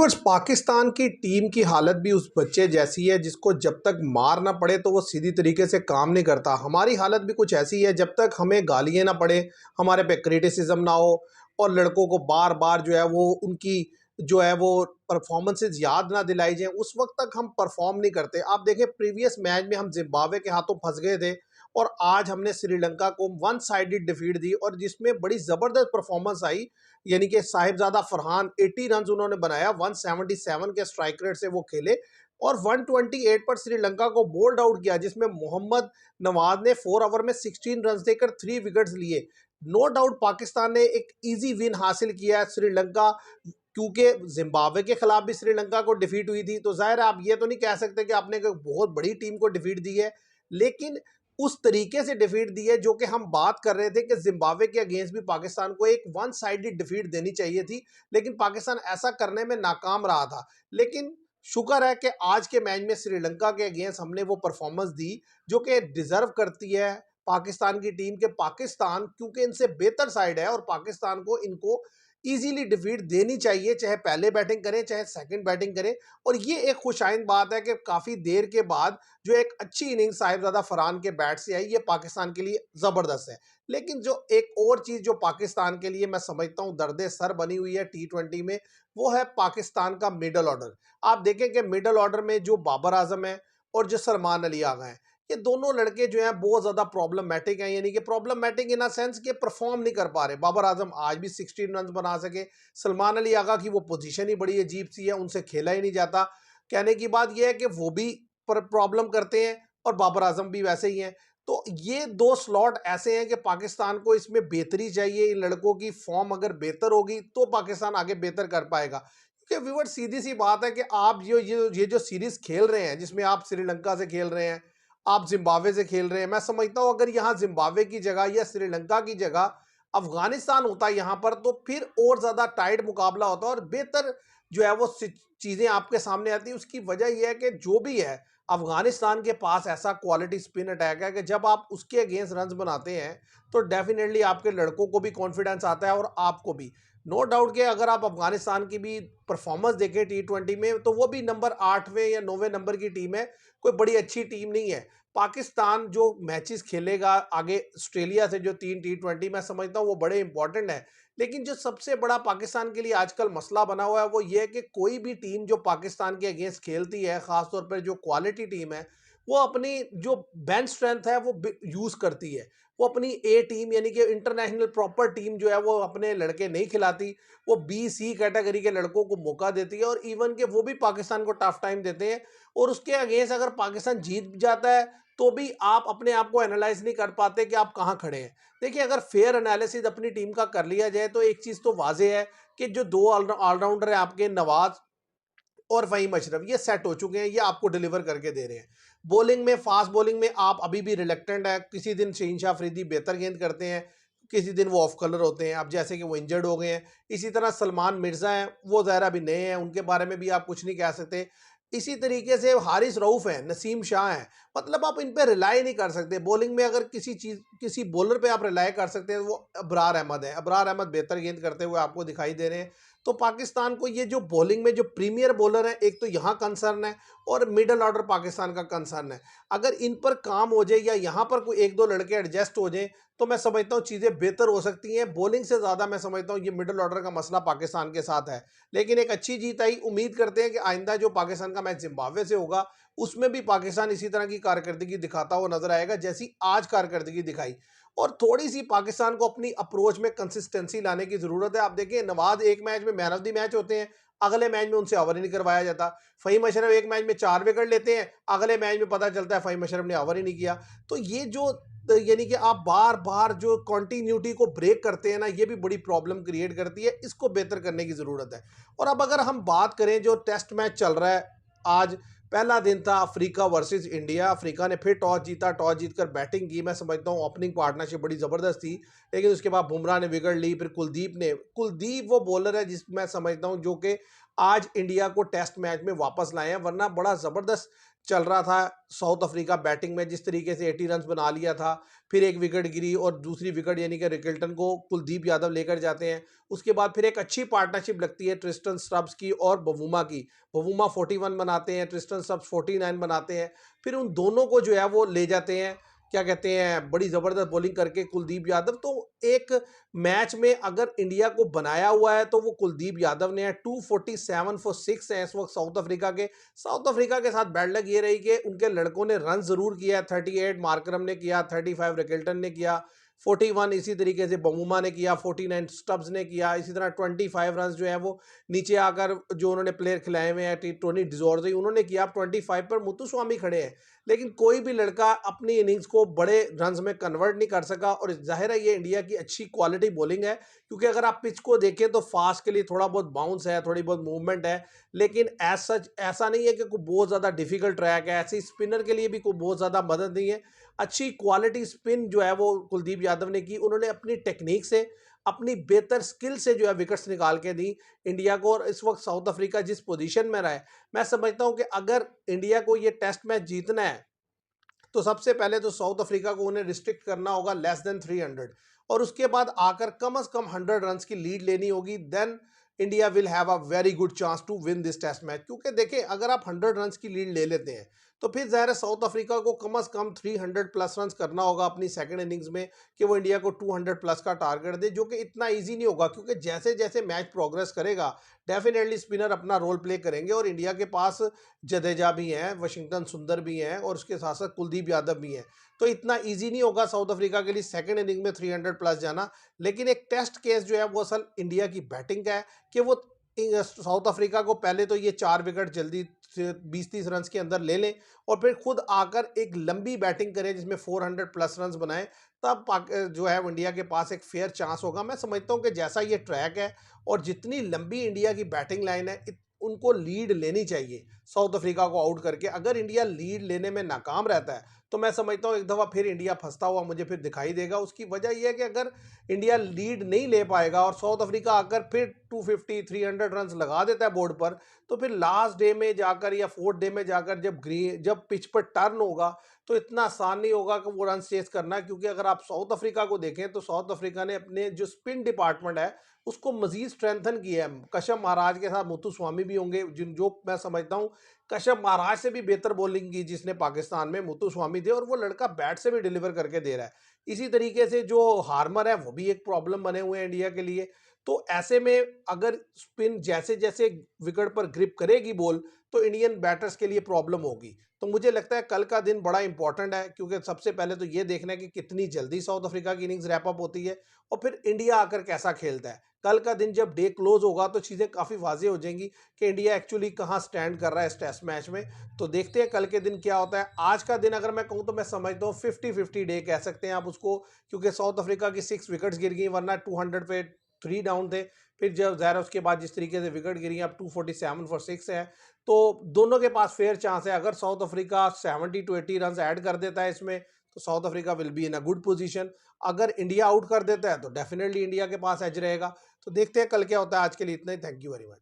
Viewers, Pakistan की team की हालत भी उस बच्चे जैसी है जिसको जब तक मार ना पड़े तो वो सीधी तरीके से काम नहीं करता। हमारी हालत भी कुछ ऐसी है, जब तक हमें गालियाँ ना पड़े, हमारे पे क्रिटिसिज्म ना हो और लड़कों को बार बार जो है वो उनकी जो है वो परफॉर्मेंसेज याद ना दिलाई जाए, उस वक्त तक हम परफॉर्म नहीं करते। आप देखें, प्रीवियस मैच में हम जिम्बाब्वे के हाथों फंस गए थे और आज हमने श्रीलंका को वन साइडेड डिफीट दी और जिसमें बड़ी ज़बरदस्त परफॉर्मेंस आई। यानी कि साहिबजादा फरहान 80 रन उन्होंने बनाया, 177 के स्ट्राइक रेट से वो खेले और 128 पर श्रीलंका को बोल्ड आउट किया, जिसमें मोहम्मद नवाज ने 4 ओवर में 16 रन देकर 3 विकेट्स लिए। नो डाउट पाकिस्तान ने एक इजी विन हासिल किया है। श्रीलंका, क्योंकि जिम्बाब्वे के खिलाफ भी श्रीलंका को डिफीट हुई थी, तो जाहिर है आप ये तो नहीं कह सकते कि आपने कोई बहुत बड़ी टीम को डिफीट दी है, लेकिन उस तरीके से डिफीट दी है जो कि हम बात कर रहे थे कि जिम्बाब्वे के अगेंस्ट भी पाकिस्तान को एक वन साइडेड डिफीट देनी चाहिए थी, लेकिन पाकिस्तान ऐसा करने में नाकाम रहा था। लेकिन शुक्र है कि आज के मैच में श्रीलंका के अगेंस्ट हमने वो परफॉर्मेंस दी जो कि डिजर्व करती है पाकिस्तान की टीम के। पाकिस्तान क्योंकि इनसे बेहतर साइड है और पाकिस्तान को इनको इजीली डिफीट देनी चाहिए, चाहे पहले बैटिंग करें चाहे सेकंड बैटिंग करें। और ये एक खुशाइंद बात है कि काफ़ी देर के बाद जो एक अच्छी इनिंग साहिबजादा फरहान के बैट से आई, ये पाकिस्तान के लिए ज़बरदस्त है। लेकिन जो एक और चीज़ जो पाकिस्तान के लिए मैं समझता हूँ दर्द सर बनी हुई है T20 में, वो है पाकिस्तान का मिडल ऑर्डर। आप देखें कि मिडल ऑर्डर में जो बाबर आजम है और जो सलमान अली आगा हैं, ये दोनों लड़के जो हैं बहुत ज़्यादा प्रॉब्लमेटिक हैं। यानी कि प्रॉब्लमेटिक इन अ सेंस कि परफॉर्म नहीं कर पा रहे। बाबर आजम आज भी 16 रन बना सके, सलमान अली आगा की वो पोजीशन ही बड़ी अजीब सी है, उनसे खेला ही नहीं जाता। कहने की बात यह है कि वो भी प्रॉब्लम करते हैं और बाबर आजम भी वैसे ही हैं। तो ये दो स्लॉट ऐसे हैं कि पाकिस्तान को इसमें बेहतरी चाहिए। इन लड़कों की फॉर्म अगर बेहतर होगी तो पाकिस्तान आगे बेहतर कर पाएगा। क्योंकि व्यूअर, सीधी सी बात है कि आप ये जो सीरीज खेल रहे हैं, जिसमें आप श्रीलंका से खेल रहे हैं, आप जिम्बाब्वे से खेल रहे हैं, मैं समझता हूं अगर यहाँ जिम्बाब्वे की जगह या श्रीलंका की जगह अफगानिस्तान होता यहाँ पर तो फिर और ज़्यादा टाइट मुकाबला होता और बेहतर जो है वो चीज़ें आपके सामने आती। उसकी वजह यह है कि जो भी है, अफगानिस्तान के पास ऐसा क्वालिटी स्पिन अटैक है कि जब आप उसके अगेंस्ट रन बनाते हैं तो डेफिनेटली आपके लड़कों को भी कॉन्फिडेंस आता है और आपको भी। नो डाउट कि अगर आप अफगानिस्तान की भी परफॉर्मेंस देखें T20 में, तो वो भी नंबर 8वें या 9वें नंबर की टीम है, कोई बड़ी अच्छी टीम नहीं है। पाकिस्तान जो मैचेस खेलेगा आगे ऑस्ट्रेलिया से, जो 3 T20, मैं समझता हूँ वो बड़े इंपॉर्टेंट है। लेकिन जो सबसे बड़ा पाकिस्तान के लिए आजकल मसला बना हुआ है वो ये है कि कोई भी टीम जो पाकिस्तान के अगेंस्ट खेलती है, खासतौर पर जो क्वालिटी टीम है, वो अपनी जो बेंच स्ट्रेंथ है वो यूज़ करती है। वो अपनी ए टीम यानी कि इंटरनेशनल प्रॉपर टीम जो है वो अपने लड़के नहीं खिलाती, वो B-C कैटेगरी के लड़कों को मौका देती है और इवन के वो भी पाकिस्तान को टफ टाइम देते हैं। और उसके अगेंस्ट अगर पाकिस्तान जीत जाता है तो भी आप अपने आप को एनालाइज नहीं कर पाते कि आप कहाँ खड़े हैं। देखिए, अगर फेयर एनालिसिस अपनी टीम का कर लिया जाए तो एक चीज़ तो वाजे है कि जो दो ऑलराउंडर है आपके, नवाज और फ़हीम अशरफ, ये सेट हो चुके हैं, ये आपको डिलीवर करके दे रहे हैं। बॉलिंग में, फास्ट बॉलिंग में आप अभी भी रिलेक्टेंट है। किसी दिन शहीन शाह अफरीदी बेहतर गेंद करते हैं, किसी दिन वो ऑफ कलर होते हैं। अब जैसे कि वो इंजर्ड हो गए हैं, इसी तरह सलमान मिर्ज़ा हैं, वो ज़ाहिर अभी नए हैं, उनके बारे में भी आप कुछ नहीं कह सकते। इसी तरीके से हारिस रऊफ़ हैं, नसीम शाह हैं, मतलब आप इन पे रिलाई नहीं कर सकते। बॉलिंग में अगर किसी बॉलर पे आप रिलाई कर सकते हैं वो अबरार अहमद है। अबरार अहमद बेहतर गेंद करते हुए आपको दिखाई दे रहे हैं। तो पाकिस्तान को ये जो बॉलिंग में जो प्रीमियर बॉलर है, एक तो यहाँ कंसर्न है और मिडल ऑर्डर पाकिस्तान का कंसर्न है। अगर इन पर काम हो जाए या यहाँ पर कोई एक दो लड़के एडजस्ट हो जाए तो मैं समझता हूँ चीज़ें बेहतर हो सकती हैं। बॉलिंग से ज़्यादा मैं समझता हूँ ये मिडल ऑर्डर का मसला पाकिस्तान के साथ है। लेकिन एक अच्छी जीत आई, उम्मीद करते हैं कि आइंदा जो पाकिस्तान का मैच जिम्बाब्वे से होगा उसमें भी पाकिस्तान इसी तरह की कारकर्दगी दिखाता हुआ नजर आएगा जैसी आज कारकर्दगी दिखाई। और थोड़ी सी पाकिस्तान को अपनी अप्रोच में कंसिस्टेंसी लाने की जरूरत है। आप देखिए, नवाज एक मैच में मैन ऑफ द मैच होते हैं, अगले मैच में उनसे ओवर ही नहीं करवाया जाता। फ़हीम अशरफ एक मैच में 4 विकेट लेते हैं, अगले मैच में पता चलता है फ़हीम अशरफ ने ओवर ही नहीं किया। तो ये जो यानी कि आप बार बार जो कंटिन्यूटी को ब्रेक करते हैं ना, ये भी बड़ी प्रॉब्लम क्रिएट करती है। इसको बेहतर करने की ज़रूरत है। और अब अगर हम बात करें, जो टेस्ट मैच चल रहा है, आज पहला दिन था अफ्रीका वर्सेस इंडिया। अफ्रीका ने फिर टॉस जीता, टॉस जीतकर बैटिंग की। मैं समझता हूँ ओपनिंग पार्टनरशिप बड़ी ज़बरदस्त थी, लेकिन उसके बाद बुमराह ने विकेट ली। फिर कुलदीप वो बॉलर है जिस मैं समझता हूँ जो कि आज इंडिया को टेस्ट मैच में वापस लाए हैं, वरना बड़ा ज़बरदस्त चल रहा था साउथ अफ्रीका बैटिंग में, जिस तरीके से 80 रन बना लिया था, फिर एक विकेट गिरी और दूसरी विकेट यानी कि रिकल्टन को कुलदीप यादव लेकर जाते हैं। उसके बाद फिर एक अच्छी पार्टनरशिप लगती है ट्रिस्टन स्टब्स की और बवुमा की। बवुमा 41 बनाते हैं, ट्रिस्टन स्टब्स 49 बनाते हैं। फिर उन दोनों को जो है वो ले जाते हैं, क्या कहते हैं, बड़ी ज़बरदस्त बॉलिंग करके कुलदीप यादव। तो एक मैच में अगर इंडिया को बनाया हुआ है तो वो कुलदीप यादव ने है। 247 फॉर 6 है इस वक्त साउथ अफ्रीका के। साउथ अफ्रीका के साथ बैड लक ये रही कि उनके लड़कों ने रन जरूर किया है। 38 मार्करम ने किया, 35 रिकल्टन ने किया, 41 इसी तरीके से बमूमा ने किया, 49 स्टब्स ने किया। इसी तरह 25 रन जो है वो नीचे आकर जो उन्होंने प्लेयर खिलाए हुए हैं, टोनी डिजोर्जी उन्होंने किया। 25 पर मुत्तुस्वामी खड़े हैं, लेकिन कोई भी लड़का अपनी इनिंग्स को बड़े रन्स में कन्वर्ट नहीं कर सका। और जाहिर है ये इंडिया की अच्छी क्वालिटी बॉलिंग है, क्योंकि अगर आप पिच को देखें तो फास्ट के लिए थोड़ा बहुत बाउंस है, थोड़ी बहुत मूवमेंट है, लेकिन एज सच ऐसा नहीं है कि कोई बहुत ज़्यादा डिफिकल्ट ट्रैक है। ऐसे स्पिनर के लिए भी कोई बहुत ज़्यादा मदद नहीं है। अच्छी क्वालिटी स्पिन जो है वो कुलदीप यादव ने की। उन्होंने अपनी टेक्निक से, अपनी बेहतर स्किल से जो है विकेट्स निकाल के दी इंडिया को। और इस वक्त साउथ अफ्रीका जिस पोजीशन में रहा है, मैं समझता हूं कि अगर इंडिया को ये टेस्ट मैच जीतना है तो सबसे पहले तो साउथ अफ्रीका को उन्हें रिस्ट्रिक्ट करना होगा लेस देन 300, और उसके बाद आकर कम से कम 100 रन की लीड लेनी होगी। Then India will have a very good chance to win this test match. क्योंकि देखिए अगर आप 100 रन की लीड ले लेते हैं तो फिर ज़ाहिर है साउथ अफ्रीका को कम से कम 300 प्लस रन करना होगा अपनी सेकंड इनिंग्स में, कि वो इंडिया को 200 प्लस का टारगेट दे, जो कि इतना इजी नहीं होगा। क्योंकि जैसे जैसे मैच प्रोग्रेस करेगा डेफिनेटली स्पिनर अपना रोल प्ले करेंगे। और इंडिया के पास जडेजा भी हैं, वाशिंगटन सुंदर भी हैं, और उसके साथ साथ कुलदीप यादव भी हैं। तो इतना इजी नहीं होगा साउथ अफ्रीका के लिए सेकंड इनिंग में 300 प्लस जाना। लेकिन एक टेस्ट केस जो है वो असल इंडिया की बैटिंग का है, कि वो साउथ अफ्रीका को पहले तो ये 4 विकेट जल्दी 20-30 रन के अंदर ले लें, और फिर खुद आकर एक लंबी बैटिंग करें जिसमें 400 प्लस रन बनाएं। तब जो है इंडिया के पास एक फेयर चांस होगा। मैं समझता हूं कि जैसा ये ट्रैक है और जितनी लंबी इंडिया की बैटिंग लाइन है, उनको लीड लेनी चाहिए साउथ अफ्रीका को आउट करके। अगर इंडिया लीड लेने में नाकाम रहता है तो मैं समझता हूँ एक दफ़ा फिर इंडिया फंसता हुआ मुझे फिर दिखाई देगा। उसकी वजह यह है कि अगर इंडिया लीड नहीं ले पाएगा और साउथ अफ्रीका आकर फिर 250-300 रन लगा देता है बोर्ड पर, तो फिर लास्ट डे में जाकर या फोर्थ डे में जाकर जब पिच पर टर्न होगा तो इतना आसान नहीं होगा कि वो रन चेस करना। क्योंकि अगर आप साउथ अफ्रीका को देखें तो साउथ अफ्रीका ने अपने जो स्पिन डिपार्टमेंट है उसको मजीद स्ट्रेंथन किया है। कश्यप महाराज के साथ मुत्तुस्वामी भी होंगे, जिन जो मैं समझता हूँ कश्यप महाराज से भी बेहतर बॉलिंग की जिसने पाकिस्तान में, मुत्तुस्वामी थे, और वो लड़का बैट से भी डिलीवर करके दे रहा है। इसी तरीके से जो हार्मर है वो भी एक प्रॉब्लम बने हुए हैं इंडिया के लिए। तो ऐसे में अगर स्पिन जैसे जैसे विकेट पर ग्रिप करेगी बॉल तो इंडियन बैटर्स के लिए प्रॉब्लम होगी। तो मुझे लगता है कल का दिन बड़ा इंपॉर्टेंट है, क्योंकि सबसे पहले तो ये देखना है कि कितनी जल्दी साउथ अफ्रीका की इनिंग्स रैप अप होती है, और फिर इंडिया आकर कैसा खेलता है। कल का दिन जब डे क्लोज होगा तो चीज़ें काफ़ी वाज़ेह हो जाएंगी कि इंडिया एक्चुअली कहाँ स्टैंड कर रहा है इस टेस्ट मैच में। तो देखते हैं कल के दिन क्या होता है। आज का दिन अगर मैं कहूँ तो मैं समझता हूँ 50-50 डे कह सकते हैं आप उसको, क्योंकि साउथ अफ्रीका की 6 विकेट्स गिर गई, वरना 200 पे 3 डाउन थे। फिर जब ज़ाहिर उसके बाद जिस तरीके से विकेट गिरी, अब 247 फॉर 6 है, तो दोनों के पास फेयर चांस है। अगर साउथ अफ्रीका 70-80 रन ऐड कर देता है इसमें तो south Africa will be in a good position. अगर इंडिया आउट कर देता है तो डेफिनेटली इंडिया के पास एज रहेगा। तो देखते हैं कल क्या होता है। आज के लिए इतना ही। Thank you very much.